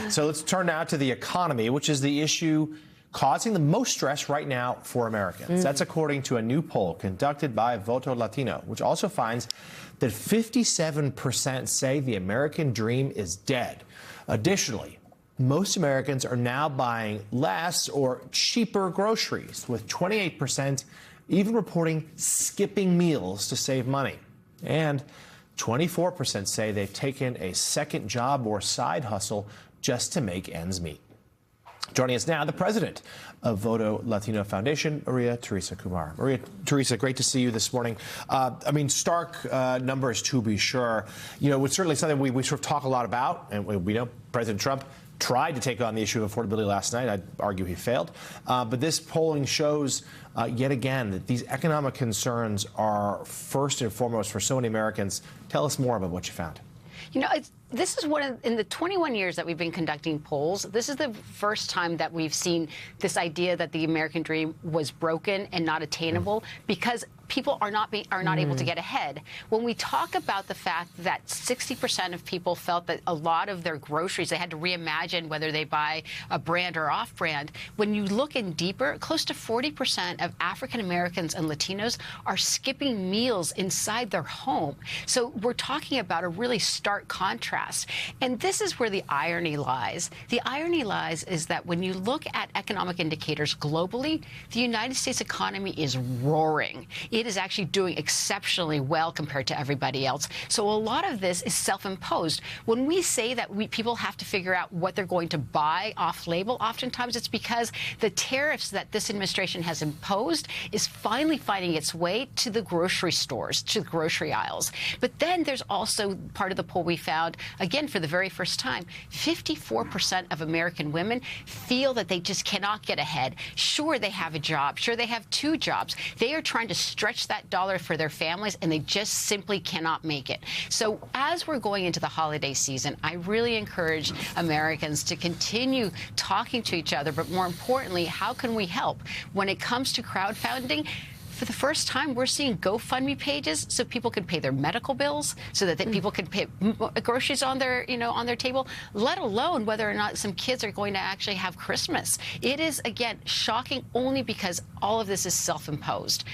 So let's turn now to the economy, which is the issue causing the most stress right now for Americans. That's according to a new poll conducted by Voto Latino, which also finds that 57% say the American dream is dead. Additionally, most Americans are now buying less or cheaper groceries, with 28% even reporting skipping meals to save money. And 24% say they've taken a second job or side hustle just to make ends meet. Joining us now, the president of Voto Latino Foundation, Maria Teresa Kumar. Maria Teresa, great to see you this morning. Stark numbers to be sure. You know, it's certainly something we sort of talk a lot about, and we know President Trump tried to take on the issue of affordability last night. I'd argue he failed. But this polling shows yet again that these economic concerns are first and foremost for so many Americans. Tell us more about what you found. You know, this is in the 21 years that we've been conducting polls, this is the first time that we've seen this idea that the American dream was broken and not attainable because people are not able to get ahead. When we talk about the fact that 60% of people felt that a lot of their groceries, they had to reimagine whether they buy a brand or off-brand, when you look in deeper, close to 40% of African Americans and Latinos are skipping meals inside their home. So we're talking about a really stark contrast. And this is where the irony lies. The irony lies is that when you look at economic indicators globally, the United States economy is roaring. It is actually doing exceptionally well compared to everybody else. So a lot of this is self-imposed. When we say that people have to figure out what they're going to buy off-label, oftentimes it's because the tariffs that this administration has imposed is finally finding its way to the grocery stores, to the grocery aisles. But then there's also part of the poll we found, again, for the very first time, 54% of American women feel that they just cannot get ahead. Sure, they have a job. Sure, they have two jobs. They are trying to stretch that dollar for their families, and they just simply cannot make it. So as we're going into the holiday season, I really encourage Americans to continue talking to each other, but more importantly, how can we help? When it comes to crowdfunding, for the first time, we're seeing GoFundMe pages so people can pay their medical bills, so that people can pay groceries on their, on their table, let alone whether or not some kids are going to actually have Christmas. It is, again, shocking only because all of this is self-imposed.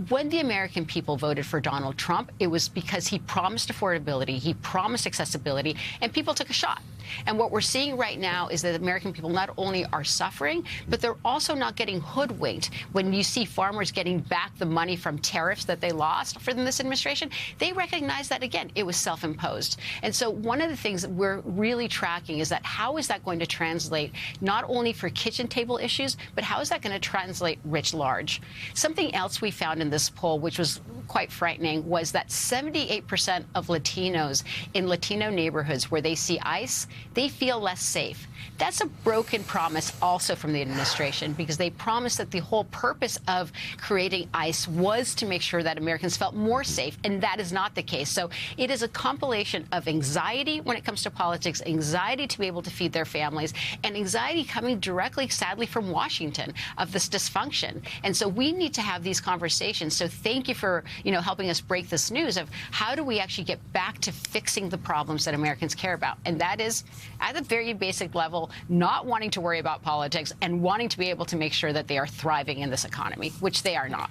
When the American people voted for Donald Trump, it was because he promised affordability, he promised accessibility, and people took a shot. And what we're seeing right now is that American people not only are suffering, but they're also not getting hoodwinked. When you see farmers getting back the money from tariffs that they lost from this administration, they recognize that, again, it was self-imposed. And so one of the things that we're really tracking is that how is that going to translate not only for kitchen table issues, but how is that going to translate writ large? Something else we found in this poll, which was quite frightening, was that 78% of Latinos in Latino neighborhoods where they see ICE, they feel less safe. That's a broken promise also from the administration, because they promised that the whole purpose of creating ICE was to make sure that Americans felt more safe, and that is not the case. So it is a compilation of anxiety when it comes to politics, anxiety to be able to feed their families, and anxiety coming directly, sadly, from Washington of this dysfunction. And so we need to have these conversations. So thank you for, helping us break this news of how do we actually get back to fixing the problems that Americans care about. And that is, at a very basic level, not wanting to worry about politics and wanting to be able to make sure that they are thriving in this economy, which they are not.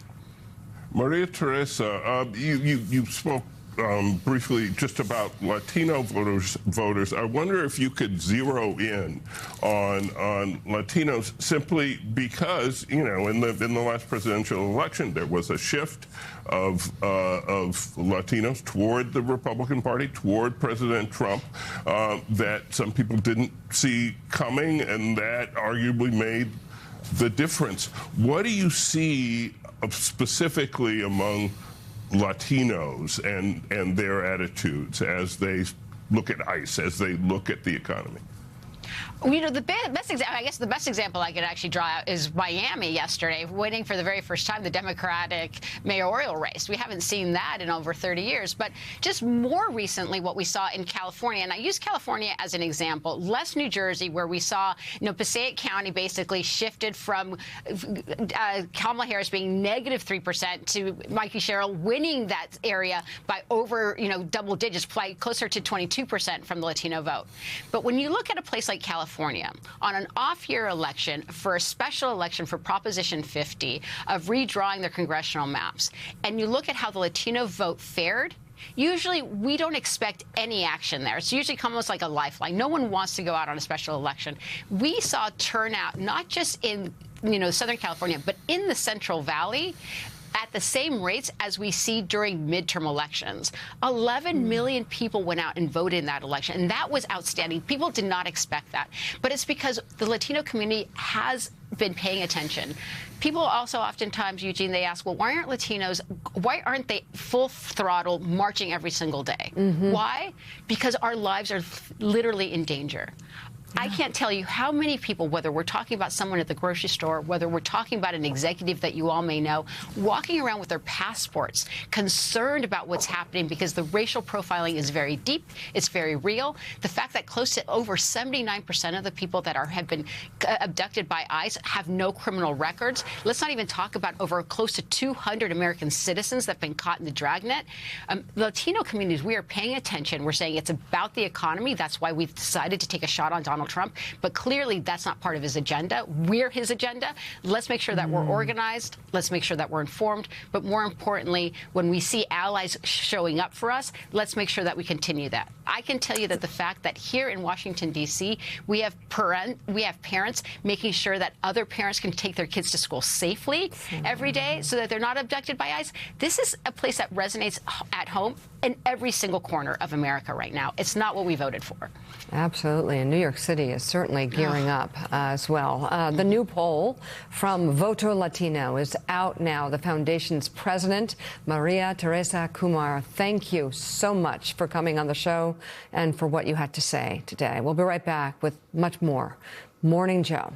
Maria Teresa, you spoke briefly just about Latino voters. I wonder if you could zero in on Latinos, simply because, in the last presidential election, there was a shift of Latinos toward the Republican Party, toward President Trump, that some people didn't see coming, and that arguably made the difference. What do you see specifically among Latinos and their attitudes as they look at ICE, as they look at the economy? The best example I could actually draw out is Miami yesterday, winning for the very first time the Democratic mayoral race. We haven't seen that in over 30 years. But just more recently, what we saw in California, and I use California as an example, less New Jersey, where we saw, Passaic County basically shifted from Kamala Harris being -3% to Mikey Sherrill winning that area by over, double digits, closer to 22% from the Latino vote. But when you look at a place like California, California on an off-year election for a special election for Proposition 50 of redrawing their congressional maps, and you look at how the Latino vote fared, usually we don't expect any action there. It's usually almost like a lifeline. No one wants to go out on a special election. We saw turnout not just in Southern California, but in the Central Valley at the same rates as we see during midterm elections. 11 million people went out and voted in that election, and that was outstanding. People did not expect that. But it's because the Latino community has been paying attention. People also oftentimes, Eugene, they ask, well, why aren't they full throttle marching every single day? Why? Because our lives are literally in danger. I can't tell you how many people, whether we're talking about someone at the grocery store, whether we're talking about an executive that you all may know, walking around with their passports, concerned about what's happening because the racial profiling is very deep, it's very real. The fact that close to over 79% of the people that have been abducted by ICE have no criminal records. Let's not even talk about over close to 200 American citizens that have been caught in the dragnet. Latino communities, we are paying attention. We're saying it's about the economy. That's why we've decided to take a shot on Donald Trump, but clearly that's not part of his agenda. We're his agenda. Let's make sure that we're organized. Let's make sure that we're informed. But more importantly, when we see allies showing up for us, let's make sure that we continue that. I can tell you that the fact that here in Washington, D.C., we have parents making sure that other parents can take their kids to school safely every day so that they're not abducted by ICE. This is a place that resonates at home in every single corner of America right now. It's not what we voted for. Absolutely. And New York City is certainly gearing up as well. The new poll from Voto Latino is out now. The foundation's president, María, Teresa, Kumar, thank you so much for coming on the show and for what you had to say today. We'll be right back with much more. Morning Joe.